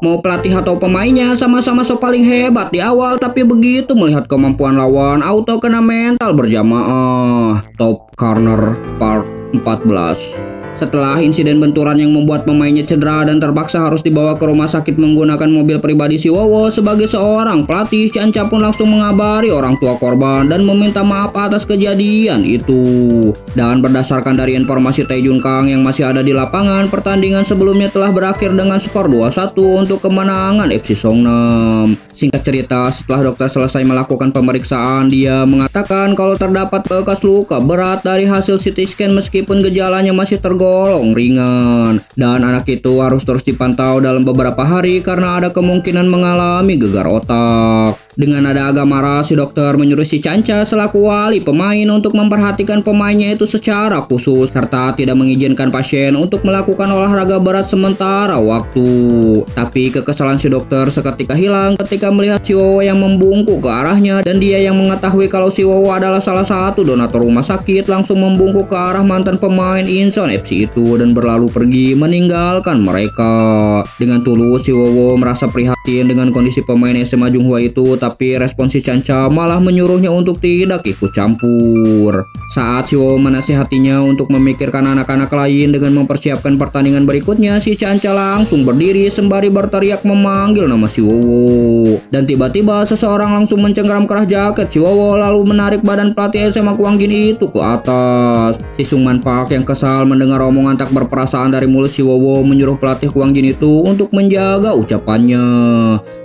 Mau pelatih atau pemainnya sama-sama paling hebat di awal, tapi begitu melihat kemampuan lawan, auto kena mental berjamaah. Top Corner Part 14. Setelah insiden benturan yang membuat pemainnya cedera dan terpaksa harus dibawa ke rumah sakit menggunakan mobil pribadi si Wowo, sebagai seorang pelatih, Canca pun langsung mengabari orang tua korban dan meminta maaf atas kejadian itu. Dan berdasarkan dari informasi Tae Jun Kang yang masih ada di lapangan, pertandingan sebelumnya telah berakhir dengan skor 2-1 untuk kemenangan FC Songnam. Singkat cerita, setelah dokter selesai melakukan pemeriksaan, dia mengatakan kalau terdapat bekas luka berat dari hasil CT scan meskipun gejalanya masih tergolong ringan. Dan anak itu harus terus dipantau dalam beberapa hari karena ada kemungkinan mengalami gegar otak. Dengan nada agak marah, si dokter menyuruh si Canca selaku wali pemain untuk memperhatikan pemainnya itu secara khusus serta tidak mengizinkan pasien untuk melakukan olahraga berat sementara waktu. Tapi kekesalan si dokter seketika hilang ketika melihat si Wowo yang membungkuk ke arahnya, dan dia yang mengetahui kalau si Wowo adalah salah satu donatur rumah sakit langsung membungkuk ke arah mantan pemain Incheon FC itu dan berlalu pergi meninggalkan mereka. Dengan tulus si Wowo merasa prihatin dengan kondisi pemain SMA Junghwa itu, tapi respon si Canca malah menyuruhnya untuk tidak ikut campur. Saat si Wowo menasihatinya untuk memikirkan anak-anak lain dengan mempersiapkan pertandingan berikutnya, si Canca langsung berdiri sembari berteriak memanggil nama si Wowo. Dan tiba-tiba seseorang langsung mencengkeram kerah jaket si Wowo lalu menarik badan pelatih SMA Kwangjin itu ke atas. Si Sungman Park yang kesal mendengar omongan tak berperasaan dari mulut si Wowo menyuruh pelatih Kwangjin itu untuk menjaga ucapannya.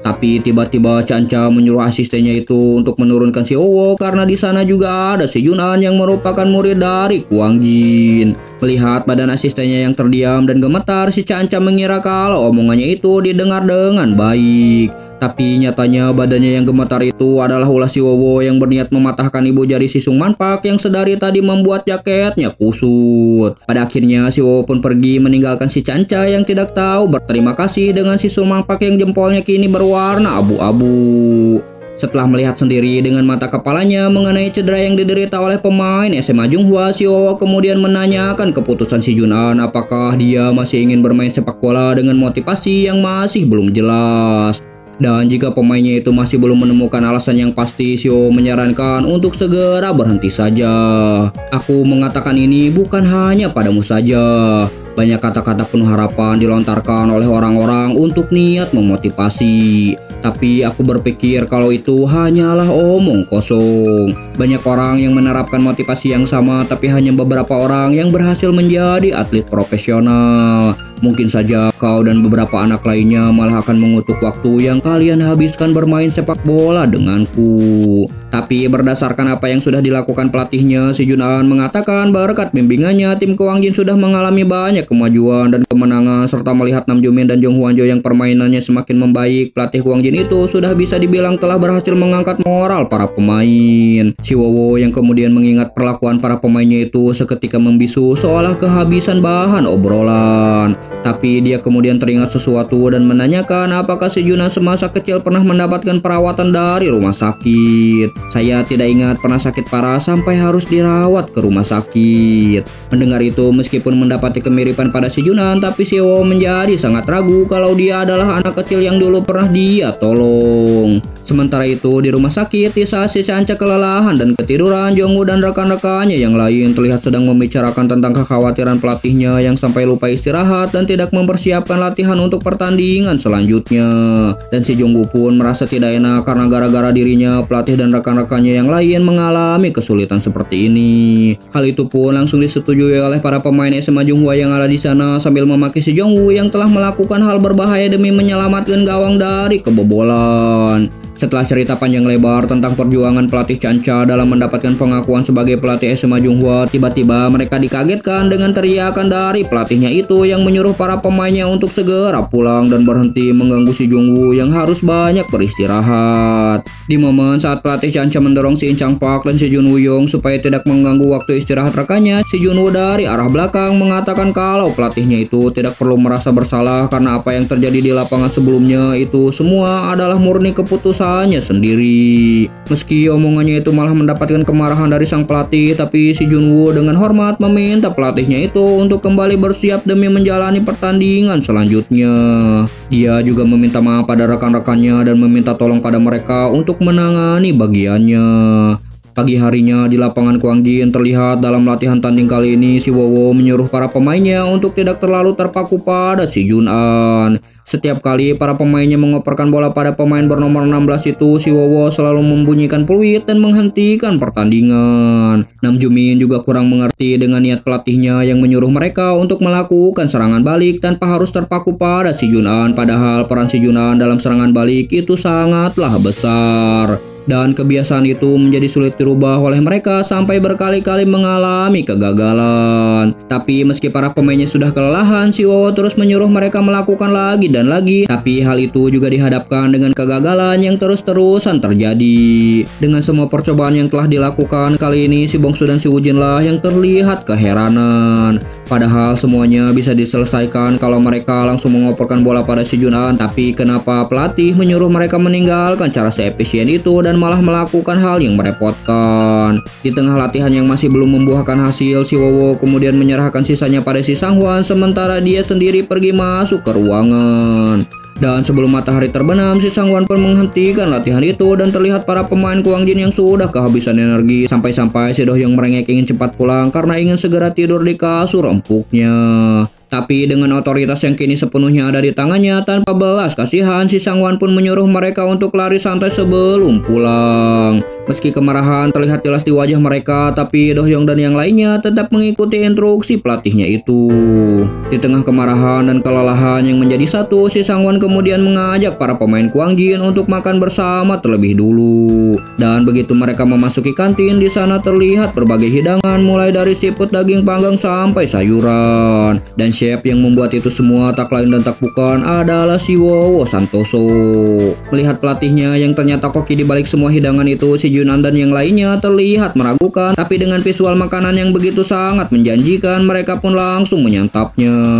Tapi tiba-tiba Canca menyuruh asistennya itu untuk menurunkan si Wowo karena di sana juga ada si Junan yang merupakan murid dari Kwangjin. Melihat badan asistennya yang terdiam dan gemetar, si Canca mengira kalau omongannya itu didengar dengan baik. Tapi nyatanya badannya yang gemetar itu adalah ulah si Wowo yang berniat mematahkan ibu jari si Sungman Park yang sedari tadi membuat jaketnya kusut. Pada akhirnya si Wowo pun pergi meninggalkan si Canca yang tidak tahu berterima kasih dengan si Sungman Park yang jempolnya kini berwarna abu-abu. Setelah melihat sendiri dengan mata kepalanya mengenai cedera yang diderita oleh pemain SMA Junghwa, si Wowo kemudian menanyakan keputusan si Junan apakah dia masih ingin bermain sepak bola dengan motivasi yang masih belum jelas. Dan jika pemainnya itu masih belum menemukan alasan yang pasti, si Wowo menyarankan untuk segera berhenti saja. Aku mengatakan ini bukan hanya padamu saja. Banyak kata-kata penuh harapan dilontarkan oleh orang-orang untuk niat memotivasi. Tapi aku berpikir kalau itu hanyalah omong kosong. Banyak orang yang menerapkan motivasi yang sama, tapi hanya beberapa orang yang berhasil menjadi atlet profesional. Mungkin saja kau dan beberapa anak lainnya malah akan mengutuk waktu yang kalian habiskan bermain sepak bola denganku. Tapi berdasarkan apa yang sudah dilakukan pelatihnya, si Junan mengatakan berkat bimbingannya tim Kwangjin sudah mengalami banyak kemajuan dan kemenangan, serta melihat Nam Jumin dan Jong Hwan Jo yang permainannya semakin membaik, pelatih Kwangjin itu sudah bisa dibilang telah berhasil mengangkat moral para pemain. Si Wowo yang kemudian mengingat perlakuan para pemainnya itu seketika membisu seolah kehabisan bahan obrolan. Tapi dia kemudian teringat sesuatu dan menanyakan apakah si Junan semasa kecil pernah mendapatkan perawatan dari rumah sakit. Saya tidak ingat pernah sakit parah sampai harus dirawat ke rumah sakit. Mendengar itu, meskipun mendapati kemiripan pada si Junan, tapi si Wowo menjadi sangat ragu kalau dia adalah anak kecil yang dulu pernah dia tolong. Sementara itu di rumah sakit, di saat si Canca kelelahan dan ketiduran, Jongwoo dan rekan-rekannya yang lain terlihat sedang membicarakan tentang kekhawatiran pelatihnya yang sampai lupa istirahat dan tidak mempersiapkan latihan untuk pertandingan selanjutnya. Dan si Jongwoo pun merasa tidak enak karena gara-gara dirinya, pelatih dan rekan-rekannya yang lain mengalami kesulitan seperti ini. Hal itu pun langsung disetujui oleh para pemain SMA Junghwa yang ada di sana sambil memaki si Jongwoo yang telah melakukan hal berbahaya demi menyelamatkan gawang dari kebobolan. Setelah cerita panjang lebar tentang perjuangan pelatih Canca dalam mendapatkan pengakuan sebagai pelatih SMA Junghwa, tiba-tiba mereka dikagetkan dengan teriakan dari pelatihnya itu yang menyuruh para pemainnya untuk segera pulang dan berhenti mengganggu si Jongwoo yang harus banyak beristirahat. Di momen saat pelatih Chanca mendorong si In Chang Park dan si Jun Woo Young supaya tidak mengganggu waktu istirahat rekannya, si Jun Woo dari arah belakang mengatakan kalau pelatihnya itu tidak perlu merasa bersalah karena apa yang terjadi di lapangan sebelumnya itu semua adalah murni keputusannya sendiri. Meski omongannya itu malah mendapatkan kemarahan dari sang pelatih, tapi si Jun Woo dengan hormat meminta pelatihnya itu untuk kembali bersiap demi menjalani pertandingan selanjutnya. Dia juga meminta maaf pada rekan-rekannya dan meminta tolong pada mereka untuk menangani bagiannya. Pagi harinya di lapangan Kwangjin terlihat dalam latihan tanding kali ini si Wowo menyuruh para pemainnya untuk tidak terlalu terpaku pada si Jun An. Setiap kali para pemainnya mengoperkan bola pada pemain bernomor 16 itu, si Wowo selalu membunyikan peluit dan menghentikan pertandingan. Nam Jumin juga kurang mengerti dengan niat pelatihnya yang menyuruh mereka untuk melakukan serangan balik tanpa harus terpaku pada si Jun An, padahal peran si Jun An dalam serangan balik itu sangatlah besar. Dan kebiasaan itu menjadi sulit dirubah oleh mereka sampai berkali-kali mengalami kegagalan. Tapi meski para pemainnya sudah kelelahan, si Wowo terus menyuruh mereka melakukan lagi dan lagi. Tapi hal itu juga dihadapkan dengan kegagalan yang terus-terusan terjadi. Dengan semua percobaan yang telah dilakukan, kali ini si Bongsu dan si Woo Jin lah yang terlihat keheranan. Padahal semuanya bisa diselesaikan kalau mereka langsung mengoperkan bola pada si Jun An. Tapi kenapa pelatih menyuruh mereka meninggalkan cara seefisien itu dan malah melakukan hal yang merepotkan? Di tengah latihan yang masih belum membuahkan hasil, si Wowo kemudian menyerahkan sisanya pada si Sang Hwan sementara dia sendiri pergi masuk ke ruangan. Dan sebelum matahari terbenam, si Sang Hwan pun menghentikan latihan itu dan terlihat para pemain Kwangjin yang sudah kehabisan energi. Sampai-sampai si Do Hyung merengek ingin cepat pulang karena ingin segera tidur di kasur empuknya. Tapi dengan otoritas yang kini sepenuhnya ada di tangannya, tanpa belas kasihan, si Sang Hwan pun menyuruh mereka untuk lari santai sebelum pulang. Meski kemarahan terlihat jelas di wajah mereka, tapi Do Hyung dan yang lainnya tetap mengikuti instruksi pelatihnya itu. Di tengah kemarahan dan kelelahan yang menjadi satu, si Sang Hwan kemudian mengajak para pemain Kwangjin untuk makan bersama terlebih dulu. Dan begitu mereka memasuki kantin, di sana terlihat berbagai hidangan mulai dari siput, daging panggang sampai sayuran. Dan chef yang membuat itu semua tak lain dan tak bukan adalah si Wowo Santoso. Melihat pelatihnya yang ternyata koki di balik semua hidangan itu, si Jun An dan yang lainnya terlihat meragukan. Tapi dengan visual makanan yang begitu sangat menjanjikan, mereka pun langsung menyantapnya.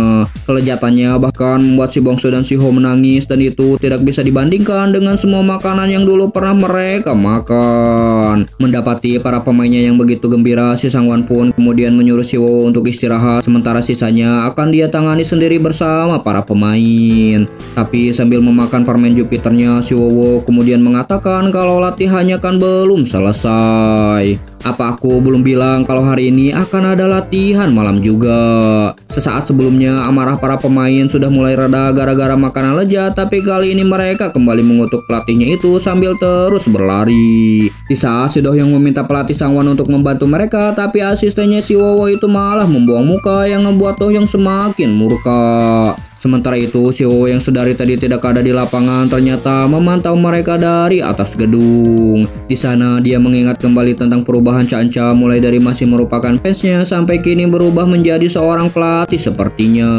Kelezatannya bahkan membuat si Bongsu dan si Ho menangis, dan itu tidak bisa dibandingkan dengan semua makanan yang dulu pernah mereka makan. Mendapati para pemainnya yang begitu gembira, si Sang Hwan pun kemudian menyuruh si Wowo untuk istirahat, sementara sisanya akan dia tangani sendiri bersama para pemain. Tapi sambil memakan permen Jupiternya, si Wowo kemudian mengatakan kalau latihannya kan belum selesai. Apa aku belum bilang kalau hari ini akan ada latihan malam juga? Sesaat sebelumnya amarah para pemain sudah mulai reda gara-gara makanan lezat, tapi kali ini mereka kembali mengutuk pelatihnya itu sambil terus berlari. Di saat si Do Hyung meminta pelatih Sang Hwan untuk membantu mereka, tapi asistennya si Wowo itu malah membuang muka yang membuat Do Hyung semakin murka. Sementara itu, si Wowo yang sedari tadi tidak ada di lapangan ternyata memantau mereka dari atas gedung. Di sana dia mengingat kembali tentang perubahan Chanca, mulai dari masih merupakan fansnya sampai kini berubah menjadi seorang pelatih sepertinya.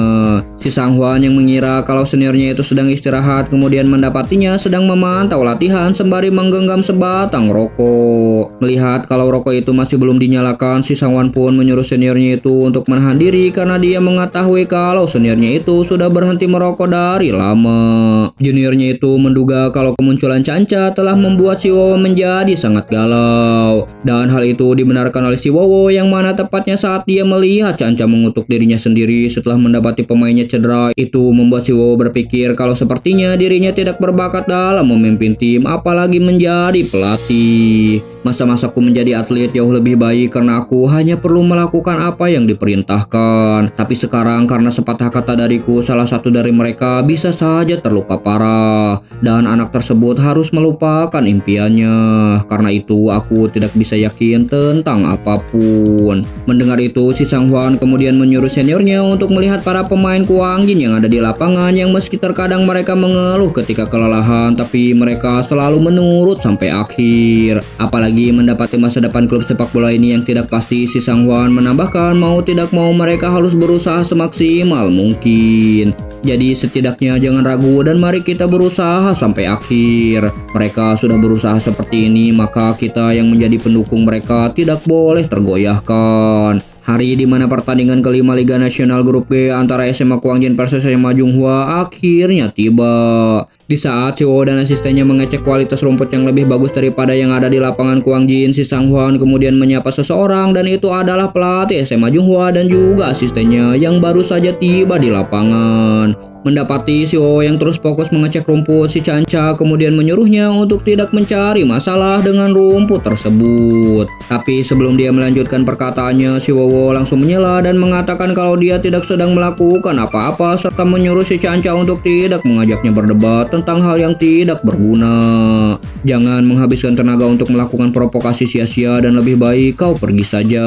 Si Sang Hwan yang mengira kalau seniornya itu sedang istirahat kemudian mendapatinya sedang memantau latihan sembari menggenggam sebatang rokok. Melihat kalau rokok itu masih belum dinyalakan, si Sang Hwan pun menyuruh seniornya itu untuk menahan diri karena dia mengetahui kalau seniornya itu sudah berhenti merokok dari lama. Juniornya itu menduga kalau kemunculan Chanca telah membuat si Wowo menjadi sangat galau. Dan hal itu dibenarkan oleh si Wowo yang mana tepatnya saat dia melihat Chanca mengutuk dirinya sendiri setelah mendapati pemainnya cedera. Itu membuat si Wowo berpikir kalau sepertinya dirinya tidak berbakat dalam memimpin tim, apalagi menjadi pelatih. Masa-masaku menjadi atlet jauh lebih baik karena aku hanya perlu melakukan apa yang diperintahkan. Tapi sekarang karena sepatah kata dariku, salah satu dari mereka bisa saja terluka parah. Dan anak tersebut harus melupakan impiannya. Karena itu aku tidak bisa yakin tentang apapun. Mendengar itu, si Sang Hwan kemudian menyuruh seniornya untuk melihat para pemain Kwangjin yang ada di lapangan yang meski terkadang mereka mengeluh ketika kelelahan, tapi mereka selalu menurut sampai akhir. Apalagi mendapati masa depan klub sepak bola ini yang tidak pasti, si Sang Hwan menambahkan mau tidak mau mereka harus berusaha semaksimal mungkin. Jadi setidaknya jangan ragu dan mari kita berusaha sampai akhir. Mereka sudah berusaha seperti ini, maka kita yang menjadi pendukung mereka tidak boleh tergoyahkan. Hari di mana pertandingan kelima Liga Nasional Grup G antara SMA Kuangjin versus SMA Junghwa akhirnya tiba. Di saat Siwo dan asistennya mengecek kualitas rumput yang lebih bagus daripada yang ada di lapangan Kuangjin, si Sang Hwan kemudian menyapa seseorang dan itu adalah pelatih SMA Junghwa dan juga asistennya yang baru saja tiba di lapangan. Mendapati si Wowo yang terus fokus mengecek rumput, si Chancha kemudian menyuruhnya untuk tidak mencari masalah dengan rumput tersebut. Tapi sebelum dia melanjutkan perkataannya, si Wowo langsung menyela dan mengatakan kalau dia tidak sedang melakukan apa-apa serta menyuruh si Chancha untuk tidak mengajaknya berdebat tentang hal yang tidak berguna. Jangan menghabiskan tenaga untuk melakukan provokasi sia-sia dan lebih baik kau pergi saja.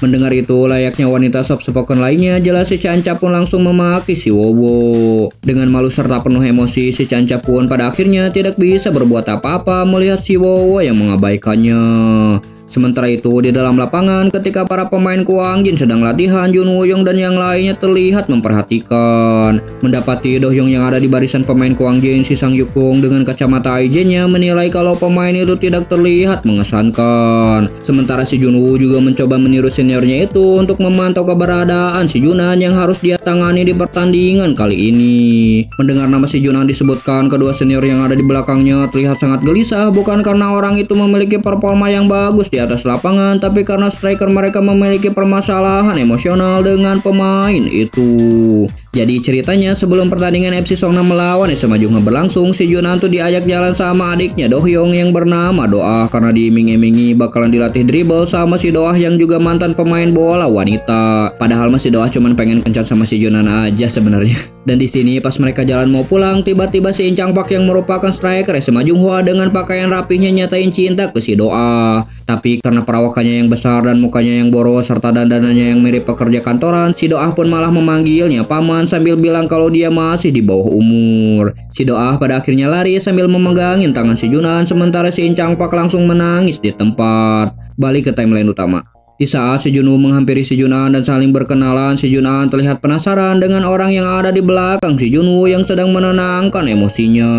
Mendengar itu, layaknya wanita soft-spoken lainnya, jelas si Chancha pun langsung memaki si Wowo. Dengan malu serta penuh emosi, si Chancha pun pada akhirnya tidak bisa berbuat apa-apa melihat si Wowo yang mengabaikannya. Sementara itu di dalam lapangan ketika para pemain Kuangjin sedang latihan, Jun Woo-young dan yang lainnya terlihat memperhatikan. Mendapati Do-hyung yang ada di barisan pemain Kuangjin, si Sang Yukung dengan kacamata IJ-nya menilai kalau pemain itu tidak terlihat mengesankan. Sementara si Jun Woo juga mencoba meniru seniornya itu untuk memantau keberadaan si Junan yang harus dia tangani di pertandingan kali ini. Mendengar nama si Junan disebutkan, kedua senior yang ada di belakangnya terlihat sangat gelisah, bukan karena orang itu memiliki performa yang bagus di atas lapangan, tapi karena striker mereka memiliki permasalahan emosional dengan pemain itu. Jadi ceritanya sebelum pertandingan FC Songnam melawan SMA Junghwa berlangsung, si Junan tuh diajak jalan sama adiknya Do-hyung yang bernama Doah karena diiming-imingi bakalan dilatih dribble sama si Doah yang juga mantan pemain bola wanita. Padahal masih Doah cuman pengen kencan sama si Junan aja sebenarnya. Dan di sini pas mereka jalan mau pulang, tiba-tiba si In Chang Pak yang merupakan striker SMA Junghwa dengan pakaian rapihnya nyatain cinta ke si Doah. Tapi karena perawakannya yang besar dan mukanya yang boros serta dandanannya yang mirip pekerja kantoran, si Doah pun malah memanggilnya paman sambil bilang kalau dia masih di bawah umur. Si Doah pada akhirnya lari sambil memegangin tangan si Junan, sementara si In Chang Pak langsung menangis di tempat. Balik ke timeline utama. Di saat si Junwoo menghampiri si Junan dan saling berkenalan, si Junan terlihat penasaran dengan orang yang ada di belakang si Junwoo yang sedang menenangkan emosinya.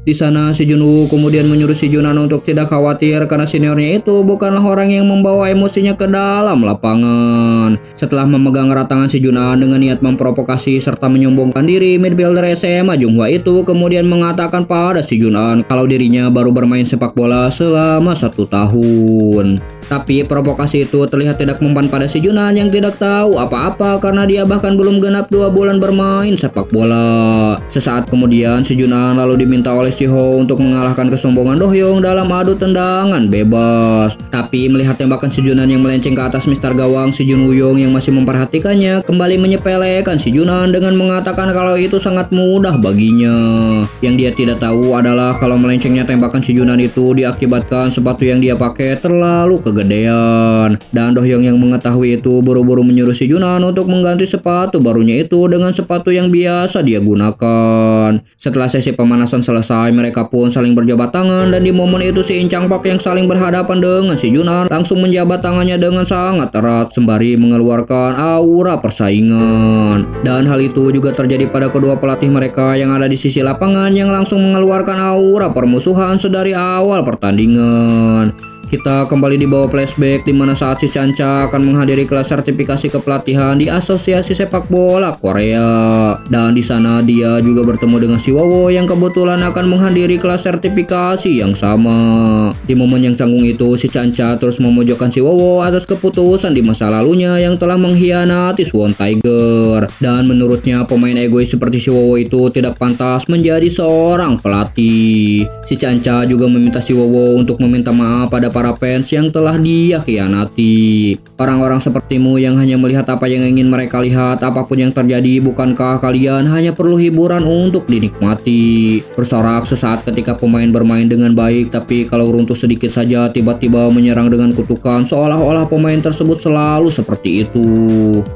Di sana si Junwoo kemudian menyuruh si Junan untuk tidak khawatir karena seniornya itu bukanlah orang yang membawa emosinya ke dalam lapangan. Setelah memegang erat tangan si Junan dengan niat memprovokasi serta menyombongkan diri, midfielder SMA Junghwa itu kemudian mengatakan pada si Junan kalau dirinya baru bermain sepak bola selama 1 tahun. Tapi provokasi itu terlihat tidak mempan pada si Junan yang tidak tahu apa-apa karena dia bahkan belum genap 2 bulan bermain sepak bola. Sesaat kemudian si Junan lalu diminta oleh si Ho untuk mengalahkan kesombongan Do-hyung dalam adu tendangan bebas. Tapi melihat tembakan si Junan yang melenceng ke atas Mister Gawang, si Jun Woo-young yang masih memperhatikannya kembali menyepelekan si Junan dengan mengatakan kalau itu sangat mudah baginya. Yang dia tidak tahu adalah kalau melencengnya tembakan si Junan itu diakibatkan sepatu yang dia pakai terlalu kegedean. Dan Do-hyung yang mengetahui itu buru-buru menyuruh si Junan untuk mengganti sepatu barunya itu dengan sepatu yang biasa dia gunakan. Setelah sesi pemanasan selesai, mereka pun saling berjabat tangan dan di momen itu si In Chang Pak yang saling berhadapan dengan si Junan langsung menjabat tangannya dengan sangat erat sembari mengeluarkan aura persaingan. Dan hal itu juga terjadi pada kedua pelatih mereka yang ada di sisi lapangan yang langsung mengeluarkan aura permusuhan sedari awal pertandingan. Kita kembali di bawah flashback di mana saat si Chancha akan menghadiri kelas sertifikasi kepelatihan di Asosiasi Sepak Bola Korea. Dan di sana dia juga bertemu dengan si Wowo yang kebetulan akan menghadiri kelas sertifikasi yang sama. Di momen yang canggung itu, si Chancha terus memojokkan si Wowo atas keputusan di masa lalunya yang telah mengkhianati Suwon Tiger. Dan menurutnya pemain egois seperti si Wowo itu tidak pantas menjadi seorang pelatih. Si Chancha juga meminta si Wowo untuk meminta maaf pada para fans yang telah dia khianati. Orang-orang sepertimu yang hanya melihat apa yang ingin mereka lihat, apapun yang terjadi, bukankah kalian hanya perlu hiburan untuk dinikmati? Bersorak sesaat ketika pemain bermain dengan baik, tapi kalau runtuh sedikit saja tiba-tiba menyerang dengan kutukan seolah-olah pemain tersebut selalu seperti itu.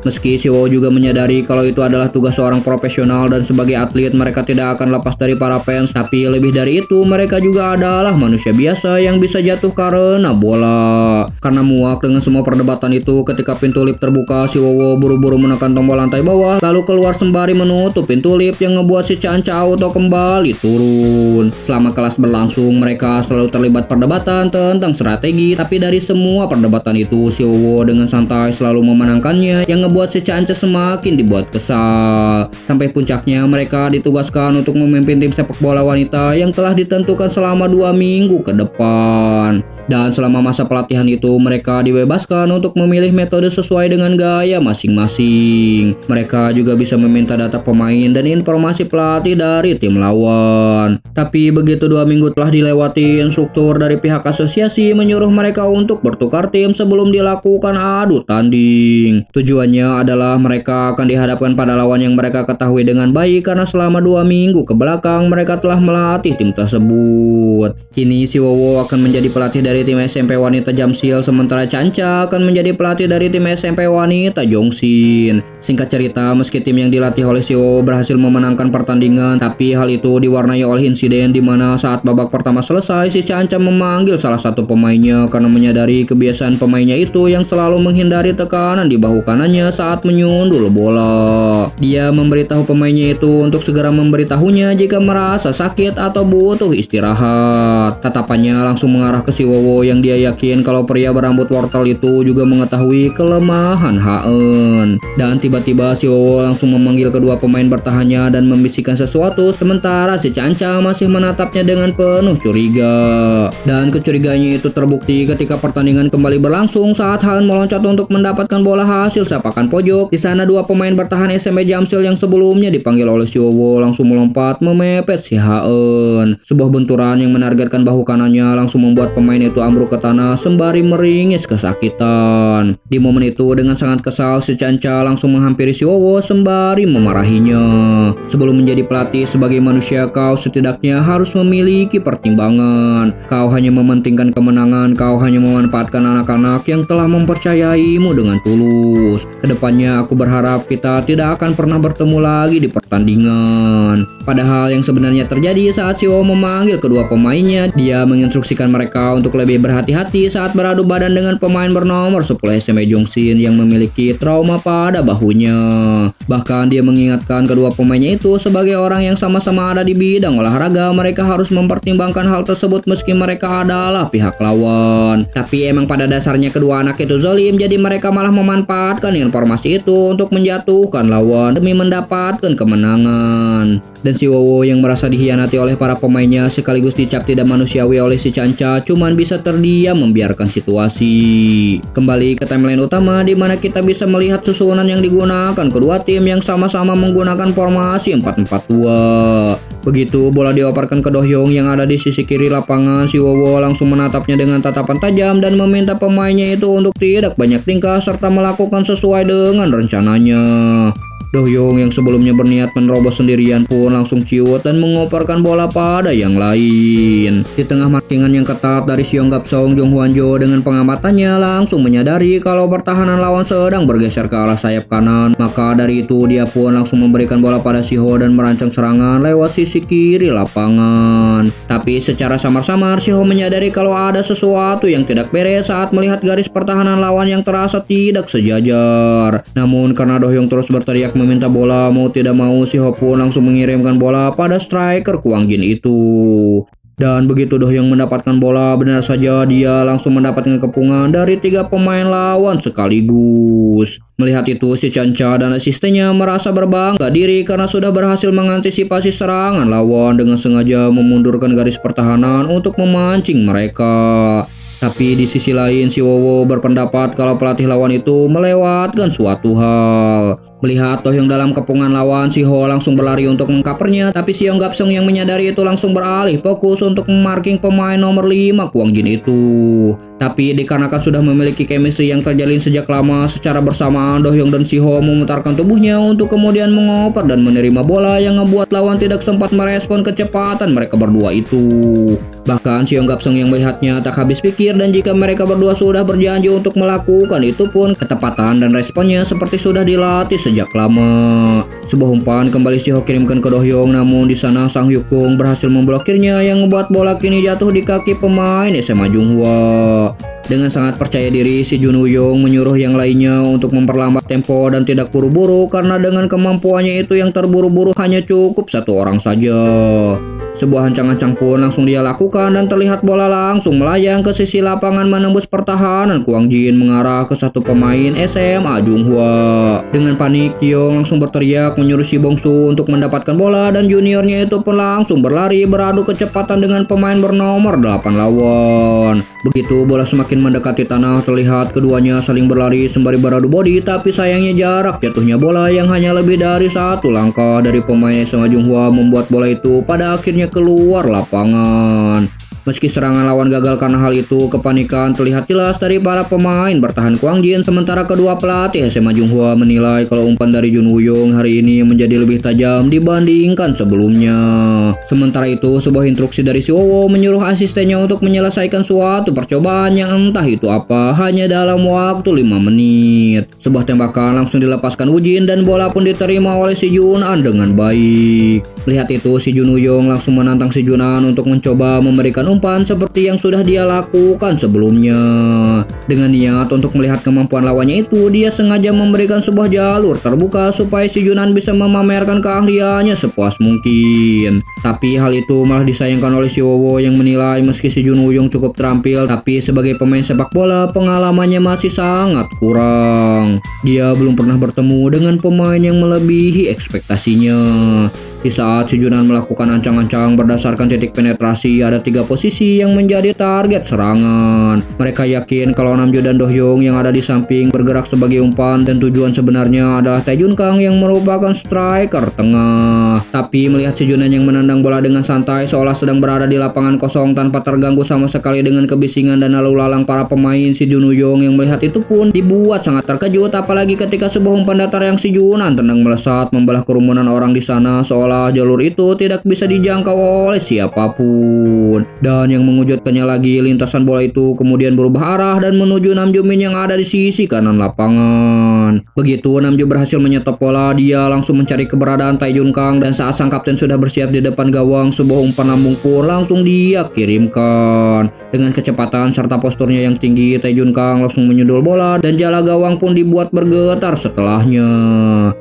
Meski Siwo juga menyadari kalau itu adalah tugas seorang profesional dan sebagai atlet mereka tidak akan lepas dari para fans, tapi lebih dari itu mereka juga adalah manusia biasa yang bisa jatuh karena kena bola. Karena muak dengan semua perdebatan itu, ketika pintu lift terbuka, si Wowo buru-buru menekan tombol lantai bawah lalu keluar sembari menutup pintu lift yang ngebuat si Canca Auto kembali turun. Selama kelas berlangsung, mereka selalu terlibat perdebatan tentang strategi, tapi dari semua perdebatan itu si Wowo dengan santai selalu memenangkannya yang ngebuat si Canca semakin dibuat kesal. Sampai puncaknya mereka ditugaskan untuk memimpin tim sepak bola wanita yang telah ditentukan selama 2 minggu ke depan. Dan selama masa pelatihan itu mereka dibebaskan untuk memilih metode sesuai dengan gaya masing-masing. Mereka juga bisa meminta data pemain dan informasi pelatih dari tim lawan. Tapi begitu 2 minggu telah dilewati, instruktur dari pihak asosiasi menyuruh mereka untuk bertukar tim sebelum dilakukan adu tanding. Tujuannya adalah mereka akan dihadapkan pada lawan yang mereka ketahui dengan baik karena selama 2 minggu ke belakang mereka telah melatih tim tersebut. Kini si Wowo akan menjadi pelatih dari tim SMP wanita Jamsil, sementara Canca akan menjadi pelatih dari tim SMP wanita Jongsin. Singkat cerita, meski tim yang dilatih oleh si Wowo berhasil memenangkan pertandingan, tapi hal itu diwarnai oleh insiden di mana saat babak pertama selesai, si Canca memanggil salah satu pemainnya karena menyadari kebiasaan pemainnya itu yang selalu menghindari tekanan di bahu kanannya saat menyundul bola. Dia memberitahu pemainnya itu untuk segera memberitahunya jika merasa sakit atau butuh istirahat. Tatapannya langsung mengarah ke si Wowo yang dia yakin kalau pria berambut wortel itu juga mengetahui kelemahan Haen. Dan tiba-tiba si Wowo langsung memanggil kedua pemain bertahannya dan membisikkan sesuatu, sementara si Canca masih menatapnya dengan penuh curiga. Dan kecurigaannya itu terbukti ketika pertandingan kembali berlangsung saat Haen meloncat untuk mendapatkan bola hasil sepakan pojok. Di sana dua pemain bertahan SMP Jamsil yang sebelumnya dipanggil oleh si Wowo langsung melompat memepet si Haen. Sebuah benturan yang menargetkan bahu kanannya langsung membuat pemain itu ambruk ke tanah sembari meringis kesakitan. Di momen itu dengan sangat kesal, si Canca langsung menghampiri si Wowo sembari memarahinya. Sebelum menjadi pelatih sebagai manusia, kau setidaknya harus memiliki pertimbangan. Kau hanya mementingkan kemenangan, kau hanya memanfaatkan anak-anak yang telah mempercayaimu dengan tulus. Kedepannya aku berharap kita tidak akan pernah bertemu lagi di pertandingan. Padahal yang sebenarnya terjadi saat si Wowo memanggil kedua pemainnya, dia menginstruksikan mereka untuk lebih berhati-hati saat beradu badan dengan pemain bernomor 10 SMP Jongsin yang memiliki trauma pada bahunya. Bahkan dia mengingatkan kedua pemainnya itu sebagai orang yang sama-sama ada di bidang olahraga, mereka harus mempertimbangkan hal tersebut meski mereka adalah pihak lawan. Tapi emang pada dasarnya kedua anak itu zalim, jadi mereka malah memanfaatkan informasi itu untuk menjatuhkan lawan demi mendapatkan kemenangan. Dan si Wowo yang merasa dikhianati oleh para pemainnya sekaligus dicap tidak manusiawi oleh si Canca cuman bisa terdiam membiarkan situasi. Kembali ke timeline utama di mana kita bisa melihat susunan yang digunakan kedua tim yang sama-sama menggunakan formasi 4-4-2. Begitu bola dioperkan ke Dohyung yang ada di sisi kiri lapangan, si Wowo langsung menatapnya dengan tatapan tajam dan meminta pemainnya itu untuk tidak banyak tingkah serta melakukan sesuai dengan rencananya. Dohyung yang sebelumnya berniat menerobos sendirian pun langsung ciut dan mengoperkan bola pada yang lain. Di tengah markingan yang ketat dari Seong Gapsong, Jong Hwanjo dengan pengamatannya langsung menyadari kalau pertahanan lawan sedang bergeser ke arah sayap kanan. Maka dari itu dia pun langsung memberikan bola pada Siho dan merancang serangan lewat sisi kiri lapangan. Tapi secara samar-samar Siho menyadari kalau ada sesuatu yang tidak beres saat melihat garis pertahanan lawan yang terasa tidak sejajar. Namun karena Dohyung terus berteriak meminta bola, mau tidak mau Siho pun langsung mengirimkan bola pada striker Kwang Jin itu. Dan begitu Dohyung mendapatkan bola, benar saja dia langsung mendapatkan kepungan dari 3 pemain lawan sekaligus. Melihat itu, si Canca dan asistennya merasa berbangga diri karena sudah berhasil mengantisipasi serangan lawan dengan sengaja memundurkan garis pertahanan untuk memancing mereka. Tapi di sisi lain, si Wowo berpendapat kalau pelatih lawan itu melewatkan suatu hal. Melihat Dohyung dalam kepungan lawan, Siho langsung berlari untuk mengkapernya, tapi Seong Gapsong yang menyadari itu langsung beralih fokus untuk memarking pemain nomor 5 Kwang Jin itu. Tapi dikarenakan sudah memiliki chemistry yang terjalin sejak lama, secara bersamaan Dohyung dan Siho memutarkan tubuhnya untuk kemudian mengoper dan menerima bola yang membuat lawan tidak sempat merespon kecepatan mereka berdua itu. Bahkan Si Yonggapseng yang melihatnya tak habis pikir, dan jika mereka berdua sudah berjanji untuk melakukan itu pun ketepatan dan responnya seperti sudah dilatih sejak lama. Sebuah umpan kembali Si Ho kirimkan ke Do Hyung, namun di sana Sang Hyuk-bung berhasil memblokirnya yang membuat bola kini jatuh di kaki pemain SMA Junghwa. Dengan sangat percaya diri, Si Jun Woo-young menyuruh yang lainnya untuk memperlambat tempo dan tidak buru-buru, karena dengan kemampuannya itu yang terburu-buru hanya cukup satu orang saja. Sebuah ancang-ancang pun langsung dia lakukan, dan terlihat bola langsung melayang ke sisi lapangan menembus pertahanan Kwang Jin mengarah ke satu pemain SMA Junghwa. Dengan panik, Kyung langsung berteriak menyuruh Si Bong-su untuk mendapatkan bola, dan juniornya itu pun langsung berlari beradu kecepatan dengan pemain bernomor 8 lawan. Begitu bola semakin mendekati tanah, terlihat keduanya saling berlari sembari beradu body, tapi sayangnya jarak jatuhnya bola yang hanya lebih dari satu langkah dari pemain SMA Junghwa membuat bola itu pada akhirnya keluar lapangan. Meski serangan lawan gagal karena hal itu, kepanikan terlihat jelas dari para pemain bertahan Kwang Jin, sementara kedua pelatih SMA Junghwa menilai kalau umpan dari Jun Woo-young hari ini menjadi lebih tajam dibandingkan sebelumnya. Sementara itu, sebuah instruksi dari Si Wowo menyuruh asistennya untuk menyelesaikan suatu percobaan yang entah itu apa hanya dalam waktu 5 menit. Sebuah tembakan langsung dilepaskan Woo Jin, dan bola pun diterima oleh Si Jun An dengan baik. Lihat itu, Si Jun Woo-young langsung menantang Si Jun An untuk mencoba memberikan umpan seperti yang sudah dia lakukan sebelumnya. Dengan niat untuk melihat kemampuan lawannya itu, dia sengaja memberikan sebuah jalur terbuka supaya Si Jun An bisa memamerkan keahliannya sepuas mungkin. Tapi hal itu malah disayangkan oleh Si Wowo yang menilai meski Si Jun Woo-young cukup terampil, tapi sebagai pemain sepak bola pengalamannya masih sangat kurang. Dia belum pernah bertemu dengan pemain yang melebihi ekspektasinya. Di saat Si Jun An melakukan ancang-ancang berdasarkan titik penetrasi, ada 3 posisi yang menjadi target serangan. Mereka yakin kalau Namjo dan Do Hyung yang ada di samping bergerak sebagai umpan, dan tujuan sebenarnya adalah Tae Jun Kang yang merupakan striker tengah. Tapi melihat Si Jun An yang menendang bola dengan santai seolah sedang berada di lapangan kosong tanpa terganggu sama sekali dengan kebisingan dan lalu lalang para pemain, Si Jun Woo-young yang melihat itu pun dibuat sangat terkejut, apalagi ketika sebuah umpan datar yang Si Jun An tendang melesat membelah kerumunan orang di sana seolah jalur itu tidak bisa dijangkau oleh siapapun. Dan yang mengejutkannya lagi, lintasan bola itu kemudian berubah arah dan menuju Namjo Min yang ada di sisi kanan lapangan. Begitu Namjo berhasil menyetop bola, dia langsung mencari keberadaan Tae Jun Kang, dan saat sang kapten sudah bersiap di depan gawang, sebuah umpan lambung pun langsung dia kirimkan. Dengan kecepatan serta posturnya yang tinggi, Tae Jun Kang langsung menyundul bola, dan jala gawang pun dibuat bergetar setelahnya.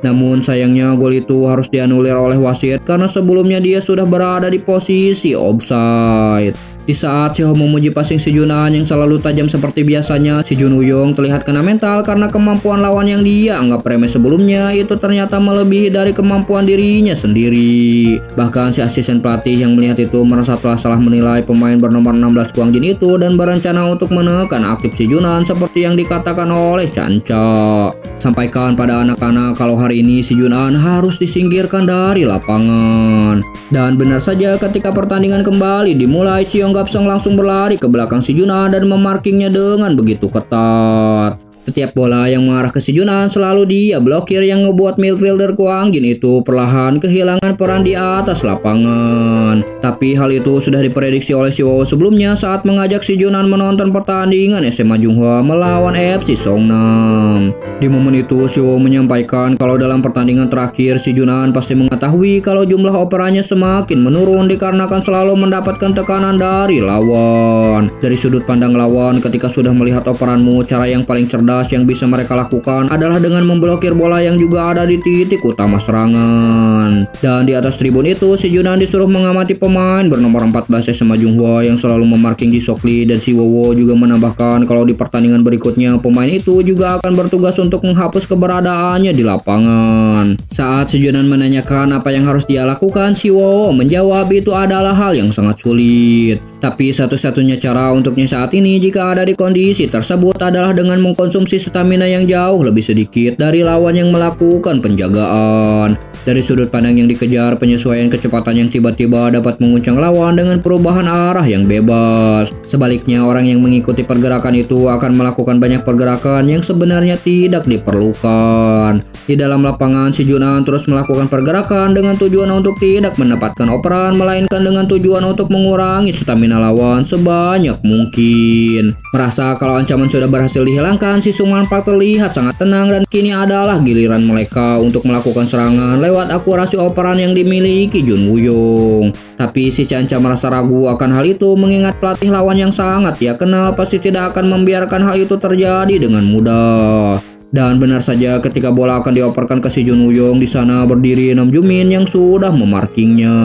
Namun sayangnya gol itu harus dianulir oleh wasit karena sebelumnya dia sudah berada di posisi offside. Di saat Si Ho memuji passing Si Jun An yang selalu tajam seperti biasanya, Si Jun Woo-young terlihat kena mental karena kemampuan lawan yang dia anggap remeh sebelumnya itu ternyata melebihi dari kemampuan dirinya sendiri. Bahkan si asisten pelatih yang melihat itu merasa telah salah menilai pemain bernomor 16 Kwang Jin itu, dan berencana untuk menekan aktif Si Jun An seperti yang dikatakan oleh Chanca. Sampaikan pada anak-anak kalau hari ini Si Jun An harus disingkirkan dari lapangan. Dan benar saja, ketika pertandingan kembali dimulai, Si Yonggapseng langsung berlari ke belakang Si Jun An dan memarkingnya dengan begitu ketat. Setiap bola yang mengarah ke Si Jun An selalu dia blokir, yang ngebuat midfielder Kwang Jin itu perlahan kehilangan peran di atas lapangan. Tapi hal itu sudah diprediksi oleh Si Wowo sebelumnya saat mengajak Si Jun An menonton pertandingan SMA Junghwa melawan FC Songnam. Di momen itu Si Wowo menyampaikan kalau dalam pertandingan terakhir Si Jun An pasti mengetahui kalau jumlah operannya semakin menurun dikarenakan selalu mendapatkan tekanan dari lawan. Dari sudut pandang lawan, ketika sudah melihat operanmu, cara yang paling cerdas yang bisa mereka lakukan adalah dengan memblokir bola yang juga ada di titik utama serangan. Dan di atas tribun itu, Si Jun An disuruh mengamati pemain bernomor 14 SMA Junghwa yang selalu memarking Ji Sok Lee, dan Si Wowo juga menambahkan kalau di pertandingan berikutnya pemain itu juga akan bertugas untuk menghapus keberadaannya di lapangan. Saat Si Jun An menanyakan apa yang harus dia lakukan, Si Wowo menjawab itu adalah hal yang sangat sulit. Tapi satu-satunya cara untuknya saat ini jika ada di kondisi tersebut adalah dengan mengkonsumsi stamina yang jauh lebih sedikit dari lawan yang melakukan penjagaan. Dari sudut pandang yang dikejar, penyesuaian kecepatan yang tiba-tiba dapat menguncang lawan dengan perubahan arah yang bebas. Sebaliknya, orang yang mengikuti pergerakan itu akan melakukan banyak pergerakan yang sebenarnya tidak diperlukan. Di dalam lapangan, si Junan terus melakukan pergerakan dengan tujuan untuk tidak mendapatkan operan, melainkan dengan tujuan untuk mengurangi stamina lawan sebanyak mungkin. Merasa kalau ancaman sudah berhasil dihilangkan, si Sungman Park terlihat sangat tenang dan kini adalah giliran mereka untuk melakukan serangan lewat akurasi operan yang dimiliki Jun Woo-young. Tapi si Chanca merasa ragu akan hal itu mengingat pelatih lawan yang sangat ia kenal pasti tidak akan membiarkan hal itu terjadi dengan mudah. Dan benar saja ketika bola akan dioperkan ke si Jun Woo-young, di sana berdiri Nam Ju-min yang sudah memarkingnya.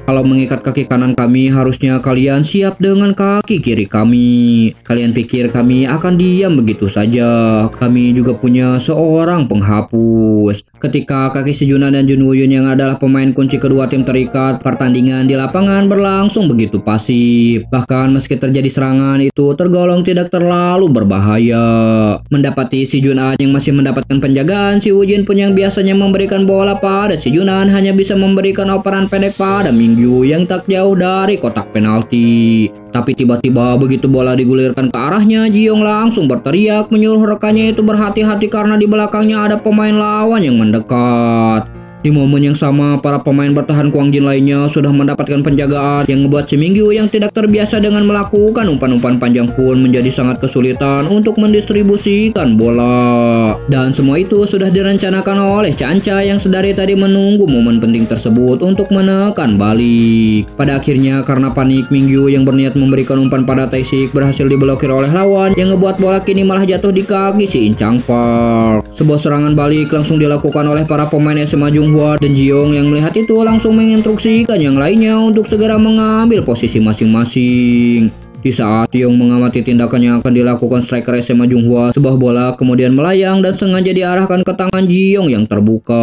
Kalau mengikat kaki kanan kami, harusnya kalian siap dengan kaki kiri kami. Kalian pikir kami akan diam begitu saja? Kami juga punya seorang penghapus. Ketika kaki si Junan dan Jun Woo-young yang adalah pemain kunci kedua tim terikat, pertandingan di lapangan berlangsung begitu pasif. Bahkan meski terjadi serangan itu tergolong tidak terlalu berbahaya. Mendapati si Junan yang masih mendapatkan penjagaan, si Woo Jin pun yang biasanya memberikan bola pada si Junan hanya bisa memberikan operan pendek pada Mingyu yang tak jauh dari kotak penalti. Tapi tiba-tiba begitu bola digulirkan ke arahnya, Ji-young langsung berteriak menyuruh rekannya itu berhati-hati karena di belakangnya ada pemain lawan yang mendekat. Di momen yang sama, para pemain bertahan Kwang Jin lainnya sudah mendapatkan penjagaan yang ngebuat si Mingyu yang tidak terbiasa dengan melakukan umpan-umpan panjang pun menjadi sangat kesulitan untuk mendistribusikan bola. Dan semua itu sudah direncanakan oleh Chanca yang sedari tadi menunggu momen penting tersebut untuk menekan balik. Pada akhirnya karena panik, Mingyu yang berniat memberikan umpan pada Tae-sik berhasil diblokir oleh lawan yang ngebuat bola kini malah jatuh di kaki si In Chang Park. Sebuah serangan balik langsung dilakukan oleh para pemain SMA Junghwa dan Ji-young yang melihat itu langsung menginstruksikan yang lainnya untuk segera mengambil posisi masing-masing. Di saat Ji-young mengamati tindakan yang akan dilakukan striker SMA Junghwa, sebuah bola kemudian melayang dan sengaja diarahkan ke tangan Ji-young yang terbuka.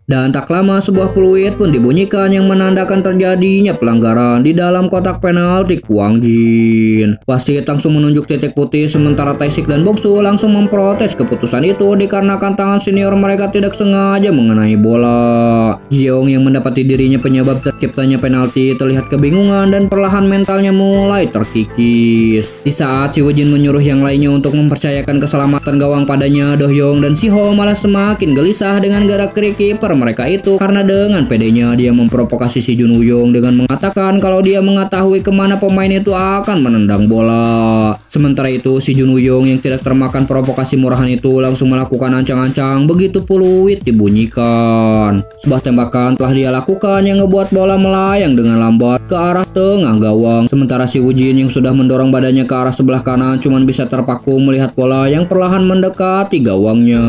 Dan tak lama sebuah peluit pun dibunyikan yang menandakan terjadinya pelanggaran di dalam kotak penalti Kwang Jin. Wasit langsung menunjuk titik putih sementara Tae-sik dan Boksu langsung memprotes keputusan itu dikarenakan tangan senior mereka tidak sengaja mengenai bola. Ji-young yang mendapati dirinya penyebab terciptanya penalti terlihat kebingungan dan perlahan mentalnya mulai terkikis. Di saat si Woo Jin menyuruh yang lainnya untuk mempercayakan keselamatan gawang padanya, Do-hyung dan Si-ho malah semakin gelisah dengan gerak-gerik kiper mereka itu karena dengan pedenya dia memprovokasi si Jun Woo-young dengan mengatakan kalau dia mengetahui kemana pemain itu akan menendang bola. Sementara itu si Jun Woo-young yang tidak termakan provokasi murahan itu langsung melakukan ancang-ancang begitu peluit dibunyikan. Sebuah tembakan telah dia lakukan yang ngebuat bola melayang dengan lambat ke arah tengah gawang. Sementara si Woo Jin yang sudah mendorong badannya ke arah sebelah kanan cuman bisa terpaku melihat bola yang perlahan mendekati gawangnya.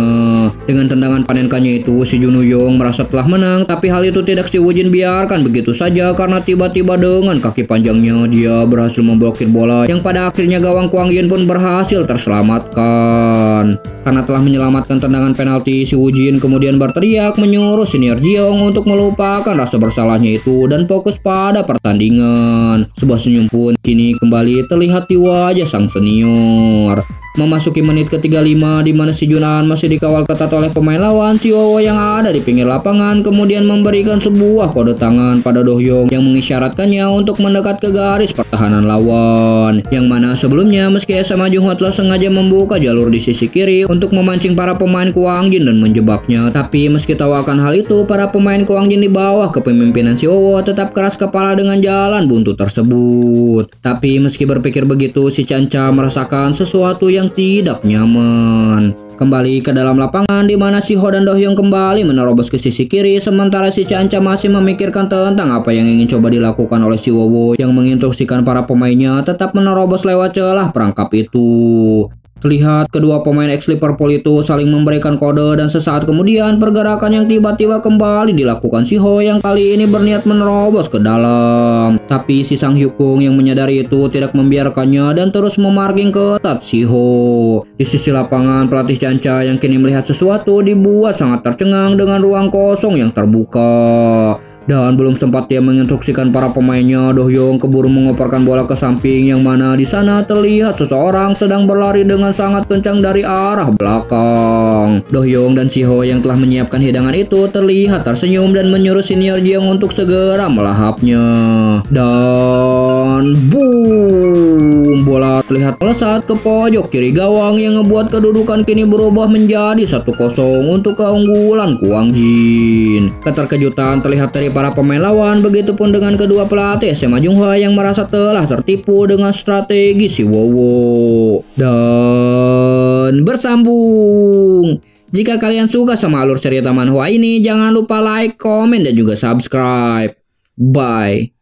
Dengan tendangan panenkannya itu, si Jun Woo-young merasa telah menang, tapi hal itu tidak si Woo Jin biarkan begitu saja karena tiba-tiba dengan kaki panjangnya dia berhasil memblokir bola yang pada akhirnya gawang Kwang Jin pun berhasil terselamatkan. Karena telah menyelamatkan tendangan penalti, si Woo Jin kemudian berteriak menyuruh senior Ji-young untuk melupakan rasa bersalahnya itu dan fokus pada pertandingan. Sebuah senyum pun kini kembali terlihat di wajah sang senior. Memasuki menit ke-35 di mana si Junan masih dikawal ketat oleh pemain lawan, si Wowo yang ada di pinggir lapangan kemudian memberikan sebuah kode tangan pada Do-hyung yang mengisyaratkannya untuk mendekat ke garis pertahanan lawan. Yang mana sebelumnya meski SMA Junghwa telah sengaja membuka jalur di sisi kiri untuk memancing para pemain Kwang Jin dan menjebaknya, tapi meski tahu akan hal itu, para pemain Kwang Jin di bawah kepemimpinan si Wowo tetap keras kepala dengan jalan buntu tersebut. Tapi meski berpikir begitu, si Chanca merasakan sesuatu yang tidak nyaman. Kembali ke dalam lapangan di mana si Ho dan Do-hyung kembali menerobos ke sisi kiri, sementara si Chanca masih memikirkan tentang apa yang ingin coba dilakukan oleh si Wowo yang menginstruksikan para pemainnya tetap menerobos lewat celah perangkap itu. Terlihat kedua pemain ex Liverpool itu saling memberikan kode dan sesaat kemudian pergerakan yang tiba-tiba kembali dilakukan si Ho yang kali ini berniat menerobos ke dalam. Tapi si Sang Hyuk-kung yang menyadari itu tidak membiarkannya dan terus memarking ketat si Ho. Di sisi lapangan, pelatih Chanca yang kini melihat sesuatu dibuat sangat tercengang dengan ruang kosong yang terbuka. Dan belum sempat dia menginstruksikan para pemainnya, Do Hyung keburu mengoperkan bola ke samping yang mana di sana terlihat seseorang sedang berlari dengan sangat kencang dari arah belakang. Do Hyung dan Shiho yang telah menyiapkan hidangan itu terlihat tersenyum dan menyuruh senior Jeong untuk segera melahapnya. Dan boom, bola terlihat melesat ke pojok kiri gawang yang ngebuat kedudukan kini berubah menjadi 1-0 untuk keunggulan Kwang Jin. Keterkejutan terlihat dari para pemain lawan, begitupun dengan kedua pelatih SMA Junghwa yang merasa telah tertipu dengan strategi si Wowo. Dan bersambung. Jika kalian suka sama alur cerita manhwa ini, jangan lupa like, komen, dan juga subscribe. Bye.